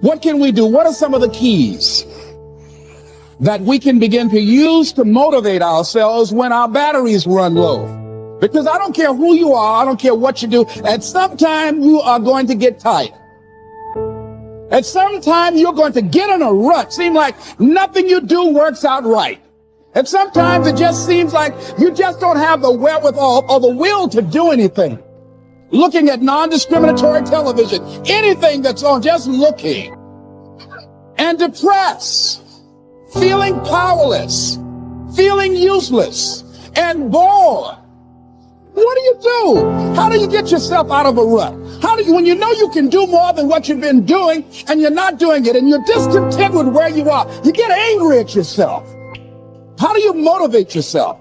What can we do? What are some of the keys that we can begin to use to motivate ourselves when our batteries run low? Because I don't care who you are, I don't care what you do, at some time you are going to get tired. At some time you're going to get in a rut. Seem like nothing you do works out right. And sometimes it just seems like you just don't have the wherewithal or the will to do anything. Looking at non-discriminatory television, anything that's on, just looking. And depressed, feeling powerless, feeling useless, and bored. What do you do? How do you get yourself out of a rut? How do you, when you know you can do more than what you've been doing and you're not doing it and you're discontent with where you are, you get angry at yourself. How do you motivate yourself?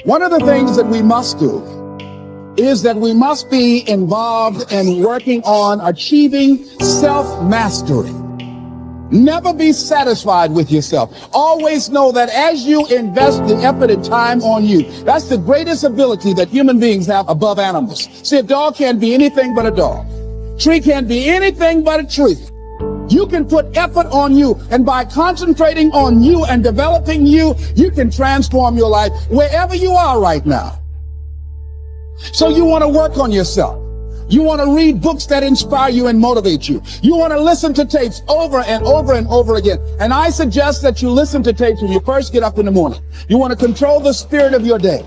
One of the things that we must do is that we must be involved in working on achieving self-mastery. Never be satisfied with yourself. Always know that as you invest the effort and time on you, that's the greatest ability that human beings have above animals. See, a dog can't be anything but a dog. Tree can't be anything but a tree. You can put effort on you, and by concentrating on you and developing you, you can transform your life wherever you are right now. So you want to work on yourself. You want to read books that inspire you and motivate you. You want to listen to tapes over and over and over again. And I suggest that you listen to tapes when you first get up in the morning. You want to control the spirit of your day.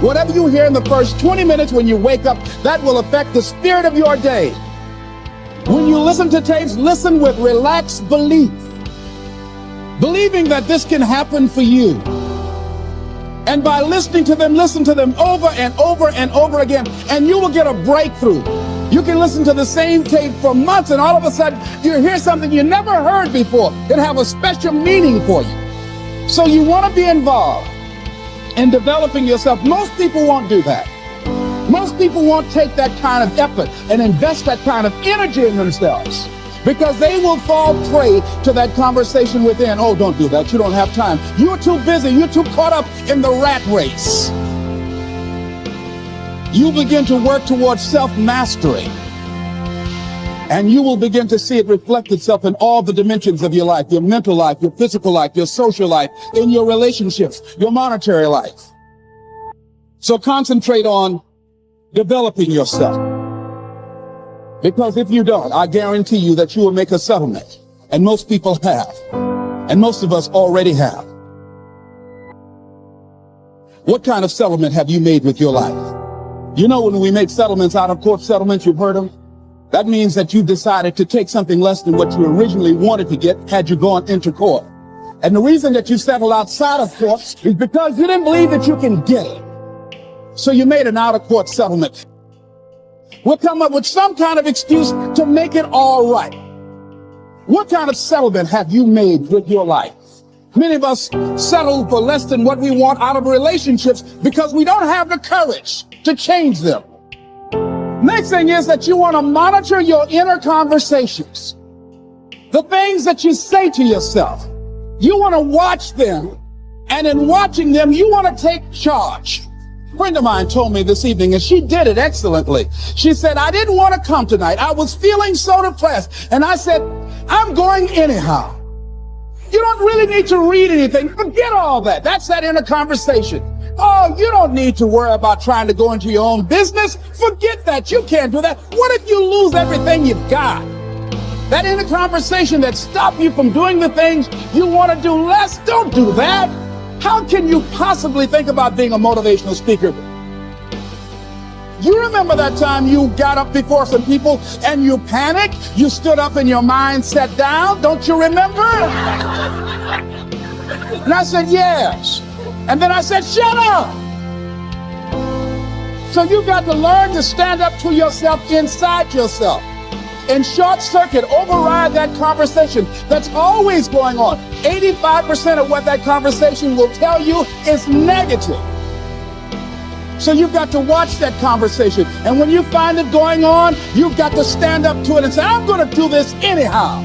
Whatever you hear in the first 20 minutes when you wake up, that will affect the spirit of your day. When you listen to tapes, listen with relaxed belief. Believing that this can happen for you. And by listening to them, listen to them over and over and over again, and you will get a breakthrough. You can listen to the same tape for months, and all of a sudden, you hear something you never heard before. It'll have a special meaning for you. So you want to be involved in developing yourself. Most people won't do that. Most people won't take that kind of effort and invest that kind of energy in themselves, because they will fall prey to that conversation within. Oh, don't do that. You don't have time. You're too busy. You're too caught up in the rat race. You begin to work towards self-mastery, and you will begin to see it reflect itself in all the dimensions of your life, your mental life, your physical life, your social life, in your relationships, your monetary life. So concentrate on developing yourself. Because if you don't, I guarantee you that you will make a settlement. And most people have. And most of us already have. What kind of settlement have you made with your life? You know, when we make settlements, out of court settlements, you've heard them. That means that you decided to take something less than what you originally wanted to get had you gone into court. And the reason that you settled outside of court is because you didn't believe that you can get it. So you made an out-of-court settlement. We'll come up with some kind of excuse to make it all right. What kind of settlement have you made with your life? Many of us settle for less than what we want out of relationships because we don't have the courage to change them. Next thing is that you want to monitor your inner conversations. The things that you say to yourself. You want to watch them, and in watching them, you want to take charge. A friend of mine told me this evening, and she did it excellently. She said, I didn't want to come tonight. I was feeling so depressed. And I said, I'm going anyhow. You don't really need to read anything. Forget all that. That's that inner conversation. Oh, you don't need to worry about trying to go into your own business. Forget that. You can't do that. What if you lose everything you've got? That inner conversation that stops you from doing the things you want to do less, don't do that. How can you possibly think about being a motivational speaker? You remember that time you got up before some people and you panicked? You stood up and your mind sat down? Don't you remember? And I said, yes. And then I said, shut up. So you got to learn to stand up to yourself inside yourself. And short circuit, override that conversation that's always going on. 85% of what that conversation will tell you is negative. So you've got to watch that conversation. And when you find it going on, you've got to stand up to it and say, I'm going to do this anyhow.